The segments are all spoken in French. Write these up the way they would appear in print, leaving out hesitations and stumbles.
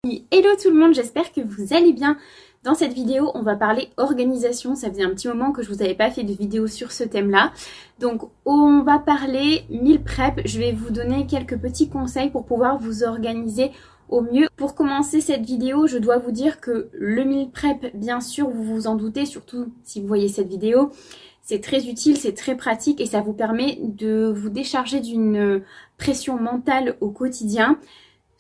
Hello tout le monde, j'espère que vous allez bien. Dans cette vidéo, on va parler organisation. Ça faisait un petit moment que je vous avais pas fait de vidéo sur ce thème-là. Donc on va parler meal prep. Je vais vous donner quelques petits conseils pour pouvoir vous organiser au mieux. Pour commencer cette vidéo, je dois vous dire que le meal prep, bien sûr, vous vous en doutez, surtout si vous voyez cette vidéo. C'est très utile, c'est très pratique et ça vous permet de vous décharger d'une pression mentale au quotidien.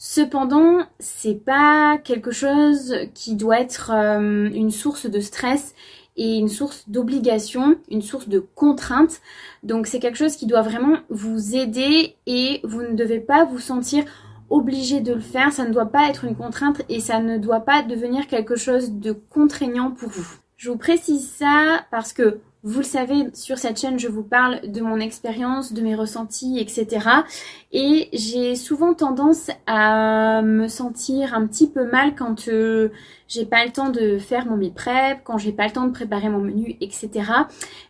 Cependant, c'est pas quelque chose qui doit être une source de stress et une source d'obligation, une source de contrainte. Donc c'est quelque chose qui doit vraiment vous aider et vous ne devez pas vous sentir obligé de le faire. Ça ne doit pas être une contrainte et ça ne doit pas devenir quelque chose de contraignant pour vous. Je vous précise ça parce que vous le savez, sur cette chaîne, je vous parle de mon expérience, de mes ressentis, etc. Et j'ai souvent tendance à me sentir un petit peu mal quand j'ai pas le temps de faire mon meal prep, quand j'ai pas le temps de préparer mon menu, etc.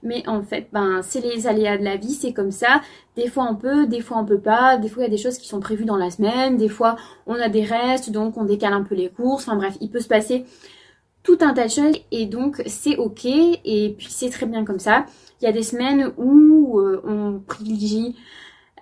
Mais en fait, c'est les aléas de la vie, c'est comme ça. Des fois on peut, des fois on peut pas. Des fois il y a des choses qui sont prévues dans la semaine. Des fois on a des restes, donc on décale un peu les courses. Enfin bref, il peut se passer tout un tas de choses et donc c'est ok et puis c'est très bien comme ça. Il y a des semaines où on privilégie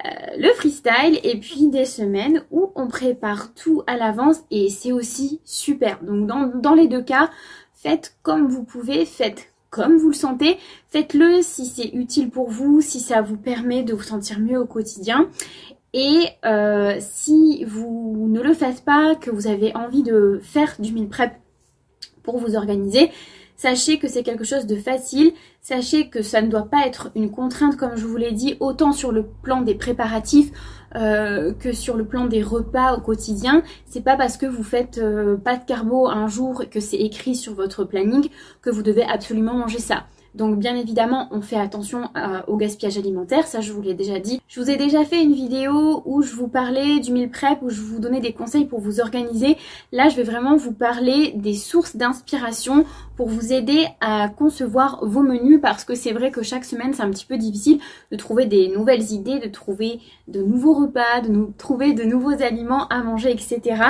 le freestyle et puis des semaines où on prépare tout à l'avance et c'est aussi super. Donc dans les deux cas, faites comme vous pouvez, faites comme vous le sentez, faites-le si c'est utile pour vous, si ça vous permet de vous sentir mieux au quotidien. Et si vous ne le faites pas, que vous avez envie de faire du meal prep pour vous organiser, sachez que c'est quelque chose de facile, sachez que ça ne doit pas être une contrainte comme je vous l'ai dit, autant sur le plan des préparatifs que sur le plan des repas au quotidien. C'est pas parce que vous faites pas de carbo un jour que c'est écrit sur votre planning que vous devez absolument manger ça. Donc bien évidemment on fait attention au gaspillage alimentaire, ça je vous l'ai déjà dit. Je vous ai déjà fait une vidéo où je vous parlais du meal prep, où je vous donnais des conseils pour vous organiser. Là je vais vraiment vous parler des sources d'inspiration pour vous aider à concevoir vos menus, parce que c'est vrai que chaque semaine c'est un petit peu difficile de trouver des nouvelles idées, de trouver de nouveaux repas, de trouver de nouveaux aliments à manger, etc.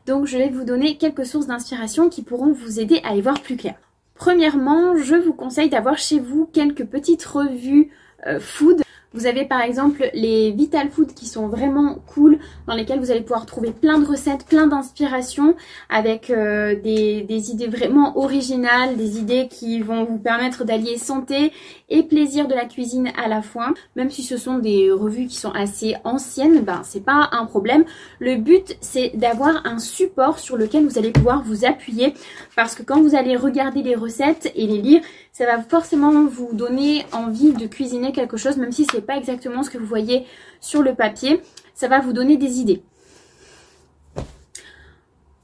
Donc je vais vous donner quelques sources d'inspiration qui pourront vous aider à y voir plus clair. Premièrement, je vous conseille d'avoir chez vous quelques petites revues food. Vous avez par exemple les Vital Food qui sont vraiment cool, dans lesquelles vous allez pouvoir trouver plein de recettes, plein d'inspirations, avec des idées vraiment originales, des idées qui vont vous permettre d'allier santé et plaisir de la cuisine à la fois. Même si ce sont des revues qui sont assez anciennes, c'est pas un problème. Le but c'est d'avoir un support sur lequel vous allez pouvoir vous appuyer, parce que quand vous allez regarder les recettes et les lire, ça va forcément vous donner envie de cuisiner quelque chose, même si c'est pas exactement ce que vous voyez sur le papier. Ça va vous donner des idées.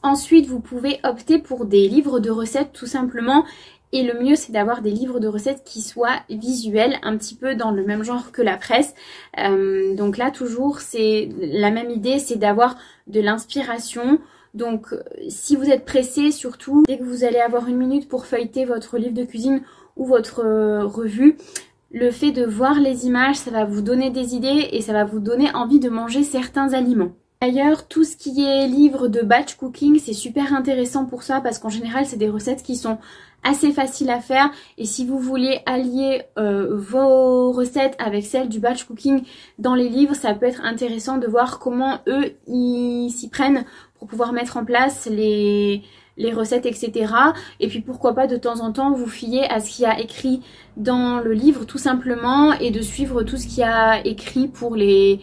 Ensuite, vous pouvez opter pour des livres de recettes tout simplement. Et le mieux, c'est d'avoir des livres de recettes qui soient visuels, un petit peu dans le même genre que la presse. Donc là, toujours, c'est la même idée, c'est d'avoir de l'inspiration. Donc, si vous êtes pressé, surtout, dès que vous allez avoir une minute pour feuilleter votre livre de cuisine ou votre revue, le fait de voir les images, ça va vous donner des idées et ça va vous donner envie de manger certains aliments. D'ailleurs, tout ce qui est livre de batch cooking, c'est super intéressant pour ça, parce qu'en général, c'est des recettes qui sont assez faciles à faire. Et si vous voulez allier vos recettes avec celles du batch cooking dans les livres, ça peut être intéressant de voir comment eux, ils s'y prennent pour pouvoir mettre en place les recettes, etc. Et puis pourquoi pas de temps en temps vous fier à ce qu'il y a écrit dans le livre tout simplement, et de suivre tout ce qu'il y a écrit pour les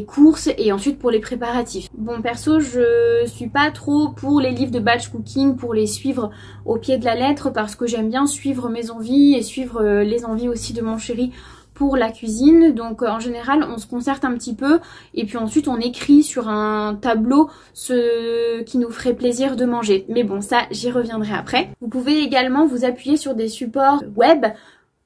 courses et ensuite pour les préparatifs. Bon, perso, je suis pas trop pour les livres de batch cooking, pour les suivre au pied de la lettre, parce que j'aime bien suivre mes envies et suivre les envies aussi de mon chéri pour la cuisine. Donc en général on se concerte un petit peu et puis ensuite on écrit sur un tableau ce qui nous ferait plaisir de manger. Mais bon, ça j'y reviendrai après. Vous pouvez également vous appuyer sur des supports web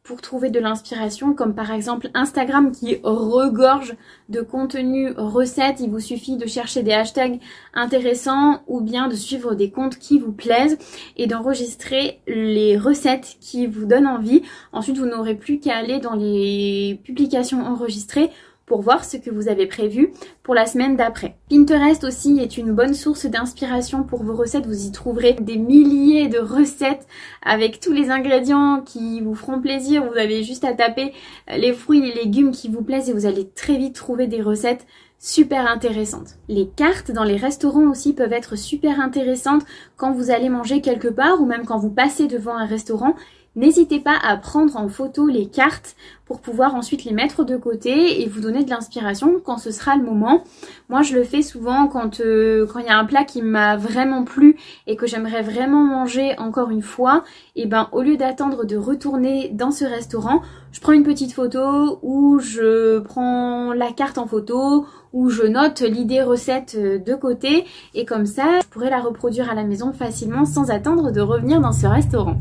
pour trouver de l'inspiration, comme par exemple Instagram qui regorge de contenu recettes. Il vous suffit de chercher des hashtags intéressants ou bien de suivre des comptes qui vous plaisent et d'enregistrer les recettes qui vous donnent envie. Ensuite, vous n'aurez plus qu'à aller dans les publications enregistrées pour voir ce que vous avez prévu pour la semaine d'après. Pinterest aussi est une bonne source d'inspiration pour vos recettes. Vous y trouverez des milliers de recettes avec tous les ingrédients qui vous feront plaisir. Vous avez juste à taper les fruits et les légumes qui vous plaisent et vous allez très vite trouver des recettes super intéressantes. Les cartes dans les restaurants aussi peuvent être super intéressantes quand vous allez manger quelque part ou même quand vous passez devant un restaurant. N'hésitez pas à prendre en photo les cartes pour pouvoir ensuite les mettre de côté et vous donner de l'inspiration quand ce sera le moment. Moi je le fais souvent quand il y a un plat qui m'a vraiment plu et que j'aimerais vraiment manger encore une fois, et ben au lieu d'attendre de retourner dans ce restaurant, je prends une petite photo ou je prends la carte en photo ou je note l'idée recette de côté et comme ça je pourrais la reproduire à la maison facilement sans attendre de revenir dans ce restaurant.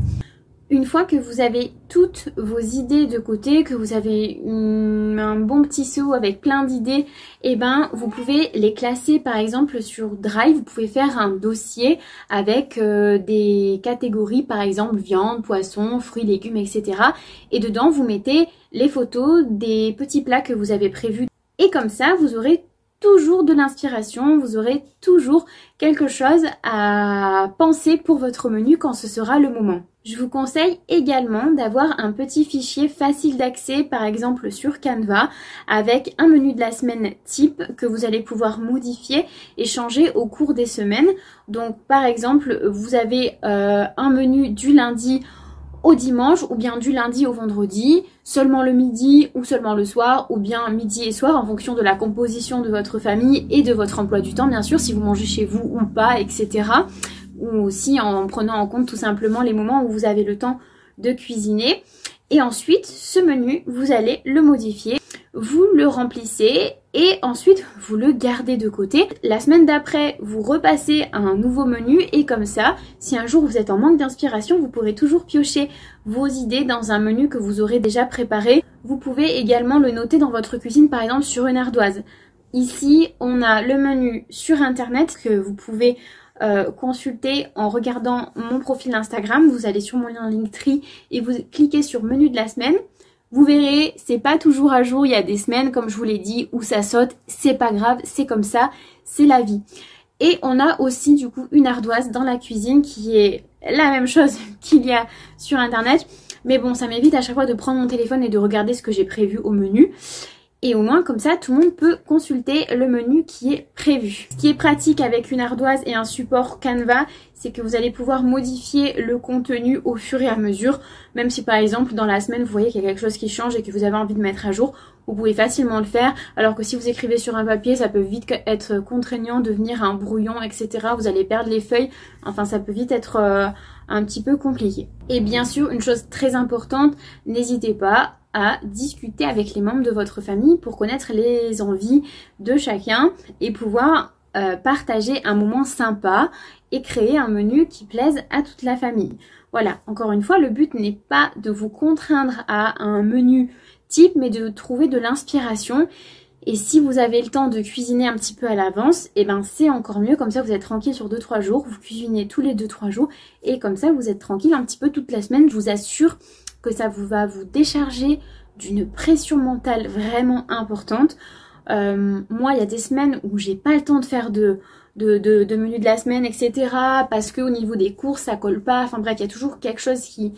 Une fois que vous avez toutes vos idées de côté, que vous avez un bon petit seau avec plein d'idées, et ben vous pouvez les classer par exemple sur Drive. Vous pouvez faire un dossier avec des catégories, par exemple viande, poisson, fruits, légumes, etc. Et dedans vous mettez les photos des petits plats que vous avez prévus. Et comme ça vous aurez toujours de l'inspiration, vous aurez toujours quelque chose à penser pour votre menu quand ce sera le moment. Je vous conseille également d'avoir un petit fichier facile d'accès, par exemple sur Canva, avec un menu de la semaine type que vous allez pouvoir modifier et changer au cours des semaines. Donc par exemple, vous avez un menu du lundi au dimanche ou bien du lundi au vendredi, seulement le midi ou seulement le soir ou bien midi et soir en fonction de la composition de votre famille et de votre emploi du temps bien sûr, si vous mangez chez vous ou pas, etc. Ou aussi en prenant en compte tout simplement les moments où vous avez le temps de cuisiner. Et ensuite, ce menu, vous allez le modifier, vous le remplissez et ensuite vous le gardez de côté. La semaine d'après, vous repassez à un nouveau menu et comme ça, si un jour vous êtes en manque d'inspiration, vous pourrez toujours piocher vos idées dans un menu que vous aurez déjà préparé. Vous pouvez également le noter dans votre cuisine, par exemple sur une ardoise. Ici, on a le menu sur internet que vous pouvez consulter en regardant mon profil Instagram. Vous allez sur mon lien Linktree et vous cliquez sur menu de la semaine. Vous verrez, c'est pas toujours à jour, il y a des semaines, comme je vous l'ai dit, où ça saute, c'est pas grave, c'est comme ça, c'est la vie. Et on a aussi du coup une ardoise dans la cuisine qui est la même chose qu'il y a sur internet. Mais bon, ça m'évite à chaque fois de prendre mon téléphone et de regarder ce que j'ai prévu au menu. Et au moins comme ça tout le monde peut consulter le menu qui est prévu. Ce qui est pratique avec une ardoise et un support Canva, c'est que vous allez pouvoir modifier le contenu au fur et à mesure. Même si par exemple dans la semaine vous voyez qu'il y a quelque chose qui change et que vous avez envie de mettre à jour, vous pouvez facilement le faire. Alors que si vous écrivez sur un papier, ça peut vite être contraignant, devenir un brouillon, etc. Vous allez perdre les feuilles, enfin ça peut vite être un petit peu compliqué. Et bien sûr, une chose très importante, n'hésitez pas à discuter avec les membres de votre famille pour connaître les envies de chacun et pouvoir partager un moment sympa et créer un menu qui plaise à toute la famille. Voilà, encore une fois, le but n'est pas de vous contraindre à un menu type, mais de trouver de l'inspiration. Et si vous avez le temps de cuisiner un petit peu à l'avance, et ben c'est encore mieux, comme ça vous êtes tranquille sur 2-3 jours, vous cuisinez tous les 2-3 jours et comme ça vous êtes tranquille un petit peu toute la semaine. Je vous assure que ça va vous décharger d'une pression mentale vraiment importante. Moi, il y a des semaines où j'ai pas le temps de faire de menu de la semaine, etc. Parce que au niveau des courses, ça colle pas. Enfin bref, il y a toujours quelque chose qui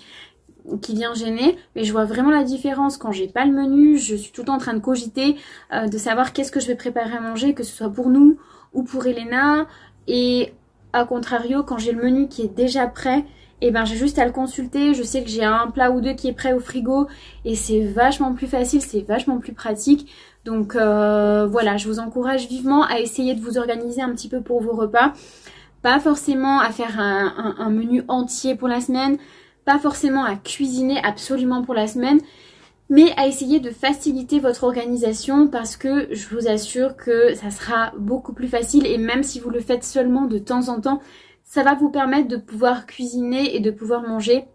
vient gêner. Mais je vois vraiment la différence quand j'ai pas le menu. Je suis tout le temps en train de cogiter, de savoir qu'est-ce que je vais préparer à manger, que ce soit pour nous ou pour Elena. Et à contrario, quand j'ai le menu qui est déjà prêt, et ben j'ai juste à le consulter, je sais que j'ai un plat ou deux qui est prêt au frigo et c'est vachement plus facile, c'est vachement plus pratique. Donc voilà, je vous encourage vivement à essayer de vous organiser un petit peu pour vos repas. Pas forcément à faire un menu entier pour la semaine, pas forcément à cuisiner absolument pour la semaine, mais à essayer de faciliter votre organisation parce que je vous assure que ça sera beaucoup plus facile et même si vous le faites seulement de temps en temps, ça va vous permettre de pouvoir cuisiner et de pouvoir manger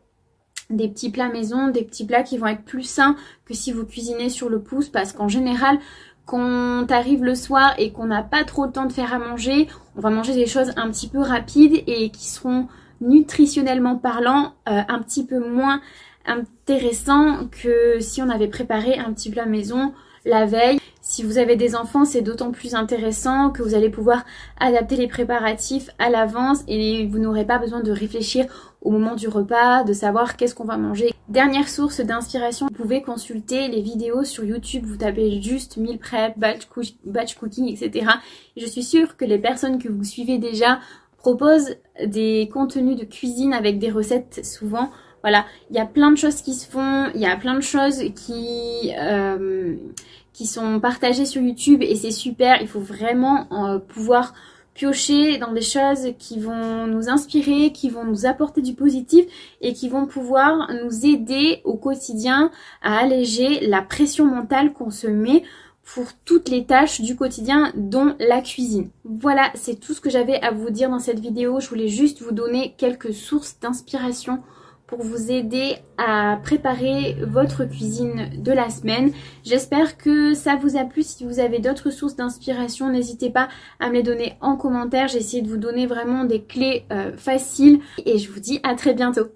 des petits plats maison, des petits plats qui vont être plus sains que si vous cuisinez sur le pouce parce qu'en général, quand arrive le soir et qu'on n'a pas trop le temps de faire à manger, on va manger des choses un petit peu rapides et qui seront nutritionnellement parlant un petit peu moins intéressants que si on avait préparé un petit plat maison la veille. Si vous avez des enfants, c'est d'autant plus intéressant que vous allez pouvoir adapter les préparatifs à l'avance et vous n'aurez pas besoin de réfléchir au moment du repas, de savoir qu'est-ce qu'on va manger. Dernière source d'inspiration, vous pouvez consulter les vidéos sur YouTube, vous tapez juste meal prep, batch cooking, etc. Et je suis sûre que les personnes que vous suivez déjà proposent des contenus de cuisine avec des recettes souvent. Voilà, il y a plein de choses qui se font, il y a plein de choses qui sont partagées sur YouTube et c'est super. Il faut vraiment pouvoir piocher dans des choses qui vont nous inspirer, qui vont nous apporter du positif et qui vont pouvoir nous aider au quotidien à alléger la pression mentale qu'on se met pour toutes les tâches du quotidien, dont la cuisine. Voilà, c'est tout ce que j'avais à vous dire dans cette vidéo. Je voulais juste vous donner quelques sources d'inspiration pour vous aider à préparer votre cuisine de la semaine. J'espère que ça vous a plu. Si vous avez d'autres sources d'inspiration, n'hésitez pas à me les donner en commentaire. J'ai essayé de vous donner vraiment des clés faciles et je vous dis à très bientôt.